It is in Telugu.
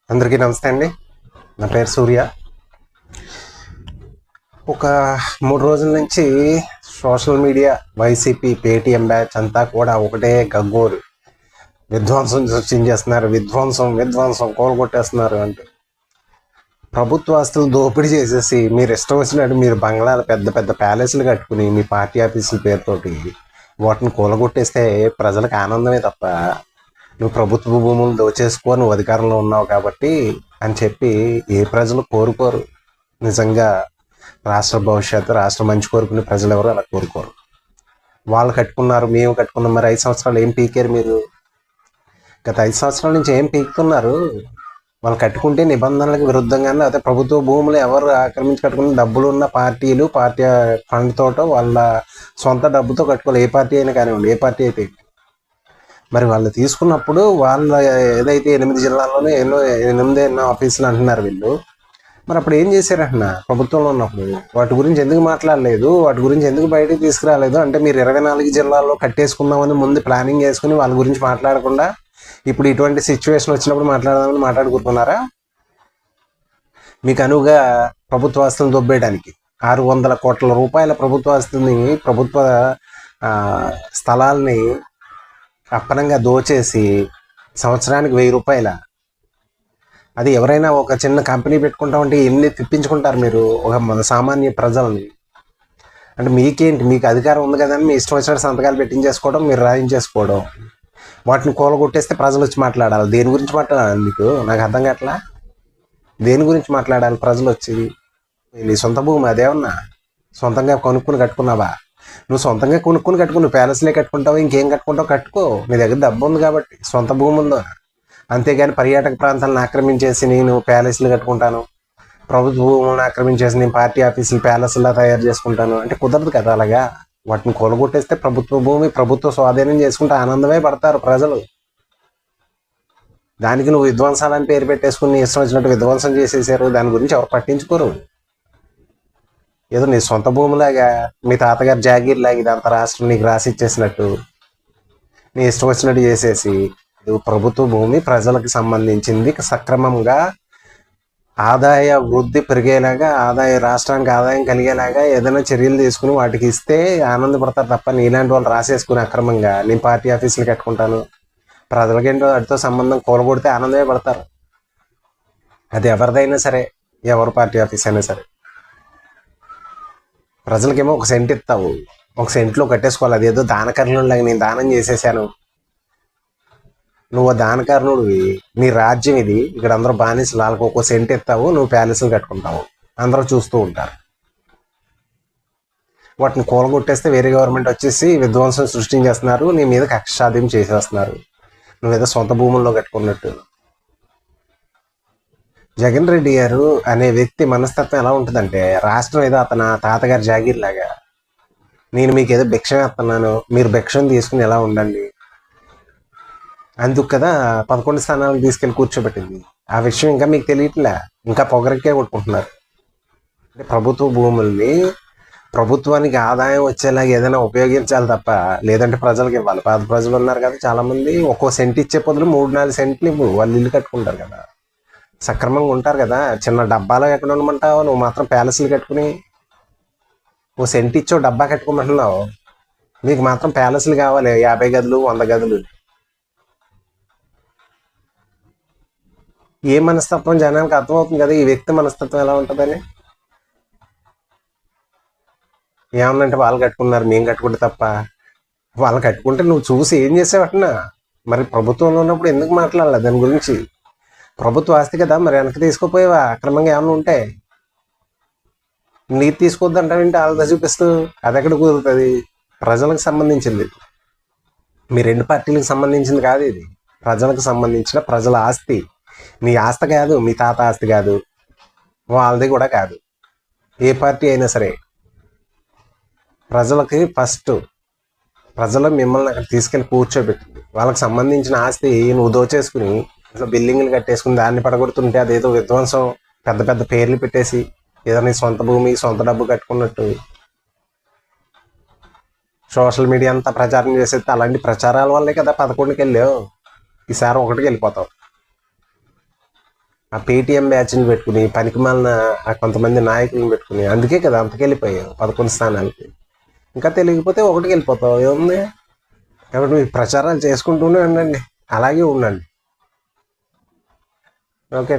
అందరికీ నమస్తే అండి. నా పేరు సూర్య. ఒక 3 రోజుల నుంచి social media, YCP, Paytm batch అంతా కూడా ఒకటే గగ్గోలు. విధ్వంసం సృష్టించేస్తున్నారు, విధ్వంసం విధ్వంసం కూలగొట్టేస్తున్నారు అంటే ప్రభుత్వ ఆస్తులు దోపిడీ చేసేసి మీరు ఇష్టం వచ్చినట్టు మీరు బంగ్లాలు పెద్ద పెద్ద ప్యాలెస్లు కట్టుకుని మీ పార్టీ ఆఫీసుల పేరుతోటి వాటిని కూలగొట్టేస్తే ప్రజలకు ఆనందమే తప్ప నువ్వు ప్రభుత్వ భూములు దోచేసుకో నువ్వు అధికారంలో ఉన్నావు కాబట్టి అని చెప్పి ఏ ప్రజలు కోరుకోరు. నిజంగా రాష్ట్ర భవిష్యత్తు, రాష్ట్ర మంచి కోరుకునే ప్రజలు ఎవరు అలా కోరుకోరు. వాళ్ళు కట్టుకున్నారు, మేము కట్టుకున్నాం. మరి 5 సంవత్సరాలు ఏం పీకారు మీరు? గత 5 సంవత్సరాల నుంచి ఏం పీకుతున్నారు? వాళ్ళు కట్టుకుంటే నిబంధనలకు విరుద్ధంగానే, లేకపోతే ప్రభుత్వ భూములు ఎవరు ఆక్రమించి కట్టుకున్న డబ్బులు ఉన్న పార్టీలు, పార్టీ ఫండ్ తోటో వాళ్ళ సొంత డబ్బుతో కట్టుకోవాలి. ఏ పార్టీ అయినా కానివ్వండి, ఏ పార్టీ అయితే. మరి వాళ్ళు తీసుకున్నప్పుడు వాళ్ళ ఏదైతే 8 జిల్లాల్లోనే ఎన్నో ఆఫీసులు అంటున్నారు వీళ్ళు. మరి అప్పుడు ఏం చేశారంటున్నా? ప్రభుత్వంలో ఉన్నప్పుడు వాటి గురించి ఎందుకు మాట్లాడలేదు? వాటి గురించి ఎందుకు బయటకు తీసుకురాలేదు? అంటే మీరు 24 జిల్లాల్లో కట్టేసుకుందామని ముందు ప్లానింగ్ చేసుకుని వాళ్ళ గురించి మాట్లాడకుండా ఇప్పుడు ఇటువంటి సిచ్యువేషన్ వచ్చినప్పుడు మాట్లాడదామని మాట్లాడుకుంటున్నారా? మీకు అనువుగా ప్రభుత్వ ఆస్తులను దొబ్బేయడానికి 600 కోట్ల రూపాయల ప్రభుత్వ ఆస్తుల్ని, ప్రభుత్వ స్థలాల్ని అప్పనంగా దోచేసి సంవత్సరానికి 1000 రూపాయల, అది ఎవరైనా ఒక చిన్న కంపెనీ పెట్టుకుంటామంటే ఎన్ని తిప్పించుకుంటారు మీరు ఒక సామాన్య ప్రజల్ని? అంటే మీకేంటి? మీకు అధికారం ఉంది కదని మీ ఇష్టం వచ్చినట్టు సంతకాలు పెట్టించేసుకోవడం, మీరు రాయించేసుకోవడం. వాటిని కూలగొట్టేస్తే ప్రజలు వచ్చి మాట్లాడాలి. దేని గురించి మాట్లాడాలి? మీకు నాకు అర్థం కావట్లా. దేని గురించి మాట్లాడాలి ప్రజలు వచ్చి? నీ సొంత భూమి అదేమన్నా సొంతంగా కొనుక్కుని కట్టుకున్నావా? నువ్వు సొంతంగా కొనుక్కుని కట్టుకుని నువ్వు ప్యాలెస్లే కట్టుకుంటావు, ఇంకేం కట్టుకుంటావు కట్టుకో. నీ దగ్గర డబ్బు ఉంది కాబట్టి సొంత భూమి ఉందో. అంతేగాని పర్యాటక ప్రాంతాలను ఆక్రమించేసి నేను ప్యాలెస్లు కట్టుకుంటాను, ప్రభుత్వ భూములను ఆక్రమించేసి నేను పార్టీ ఆఫీసులు ప్యాలెస్లా తయారు చేసుకుంటాను అంటే కుదరదు కదా. అలాగా వాటిని కూలగొట్టేస్తే ప్రభుత్వ భూమి ప్రభుత్వ స్వాధీనం చేసుకుంటే ఆనందమే పడతారు ప్రజలు. దానికి నువ్వు విధ్వంసాలని పేరు పెట్టేసుకుని ఇష్టం వచ్చినట్టు విధ్వంసం చేసేసారు. దాని గురించి ఎవరు పట్టించుకోరు. ఏదో నీ సొంత భూమిలాగా, మీ తాతగారు జాగీర్ లాగా ఇదంతా రాష్ట్రం నీకు రాసి ఇచ్చేసినట్టు నీ ఇష్టం వచ్చినట్టు చేసేసి, ప్రభుత్వ భూమి ప్రజలకు సంబంధించింది, సక్రమంగా ఆదాయ వృద్ధి పెరిగేలాగా, రాష్ట్రానికి ఆదాయం కలిగేలాగా ఏదైనా చర్యలు తీసుకుని వాటికి ఇస్తే ఆనందపడతారు తప్ప నీలాంటి వాళ్ళు రాసేసుకుని అక్రమంగా నేను పార్టీ ఆఫీసులు కట్టుకుంటాను, ప్రజలకేంటో వాటితో సంబంధం కూలగొడితే ఆనందమే పడతారు. అది ఎవరిదైనా సరే, ఎవరు పార్టీ ఆఫీస్ అయినా సరే. ప్రజలకేమో 1 సెంట్ ఇస్తావు, 1 సెంట్లో కట్టేసుకోవాలి. అదేదో దానకర్ణుడిలాగా నేను దానం చేసేసాను. నువ్వు దానకారణుడివి, నీ రాజ్యం ఇది, ఇక్కడ అందరూ బానిసలు, వాళ్ళకి 1 సెంట్ ఇస్తావు, నువ్వు ప్యాలెస్లు కట్టుకుంటావు, అందరూ చూస్తూ ఉంటారు. వాటిని కూలగొట్టేస్తే వేరే గవర్నమెంట్ వచ్చేసి విధ్వంసం సృష్టించేస్తున్నారు, నీ మీద కక్ష సాధ్యం చేసేస్తున్నారు, నువ్వేదో సొంత భూముల్లో కట్టుకున్నట్టు. జగన్ రెడ్డి గారు అనే వ్యక్తి మనస్తత్వం ఎలా ఉంటుందంటే, రాష్ట్రం ఏదో అతను తాతగారి జాగీర్ లాగా, నేను మీకు ఏదో భిక్షం వేస్తున్నాను, మీరు భిక్షం తీసుకుని ఎలా ఉండండి. అందుకు కదా 11 స్థానాలకు తీసుకెళ్ళి కూర్చోబెట్టింది. ఆ విషయం ఇంకా మీకు తెలియట్లే, ఇంకా పొగరకే కొట్టుకుంటున్నారు. అంటే ప్రభుత్వ భూముల్ని ప్రభుత్వానికి ఆదాయం వచ్చేలాగా ఏదైనా ఉపయోగించాలి తప్ప, లేదంటే ప్రజలకు ఇవ్వాలి. పేద ప్రజలు ఉన్నారు కదా చాలామంది, 1 సెంట్ ఇచ్చే బదులు 3-4 సెంట్లు ఇవ్వు, వాళ్ళు ఇల్లు కట్టుకుంటారు కదా, సక్రమంగా ఉంటారు కదా. చిన్న డబ్బాలో ఎక్కడ ఉండమంటావు? నువ్వు మాత్రం ప్యాలెస్లు కట్టుకుని 1 సెంట్ ఇచ్చో డబ్బా కట్టుకోమంటున్నావు. మీకు మాత్రం ప్యాలెస్లు కావాలి, 50 గదులు, 100 గదులు. ఏ మనస్తత్వం జనానికి అర్థమవుతుంది కదా ఈ వ్యక్తి మనస్తత్వం ఎలా ఉంటుందని. ఏమన్నంటే వాళ్ళు కట్టుకున్నారు, మేము కట్టుకుంటే తప్ప. వాళ్ళు కట్టుకుంటే నువ్వు చూసి ఏం చేసావటనా? మరి ప్రభుత్వంలో ఉన్నప్పుడు ఎందుకు మాట్లాడాలి దాని గురించి? ప్రభుత్వ ఆస్తి కదా, మరి వెనక్కి తీసుకోపోయావా? అక్రమంగా ఏమైనా ఉంటే నీకు తీసుకోవద్దంటావేంటి? వాళ్ళ చూపిస్తూ అది ఎక్కడ కుదురుతుంది? ప్రజలకు సంబంధించింది, మీ 2 పార్టీలకు సంబంధించింది కాదు ఇది. ప్రజలకు సంబంధించిన ప్రజల ఆస్తి. మీ ఆస్తి కాదు, మీ తాత ఆస్తి కాదు, వాళ్ళది కూడా కాదు. ఏ పార్టీ అయినా సరే ప్రజలకి ఫస్ట్, ప్రజలు మిమ్మల్ని అక్కడ తీసుకెళ్ళి కూర్చోబెట్టింది, వాళ్ళకి సంబంధించిన ఆస్తి నువ్వు దోచేసుకుని ఇంట్లో బిల్డింగ్లు కట్టేసుకుని దాన్ని పడగొడుతుంటే అదేదో విధ్వంసం, పెద్ద పెద్ద పేర్లు పెట్టేసి ఏదో నీ సొంత భూమి సొంత డబ్బు కట్టుకున్నట్టు సోషల్ మీడియా అంతా ప్రచారం చేసేస్తే, అలాంటి ప్రచారాల వల్లే కదా 11కి వెళ్ళావు. ఈసారి 1కి వెళ్ళిపోతావు. ఆ పేటీఎం బ్యాచ్ని పెట్టుకుని పనికిమాలిన ఆ కొంతమంది నాయకులను పెట్టుకుని అందుకే కదా అంతకెళ్ళిపోయావు 11 స్థానాలకి. ఇంకా తెలియకపోతే ఒకటికి వెళ్ళిపోతావు, ఏముంది. కాబట్టి మీరు ప్రచారాలు చేసుకుంటూనే ఉండండి, అలాగే ఉండండి. ఓకే.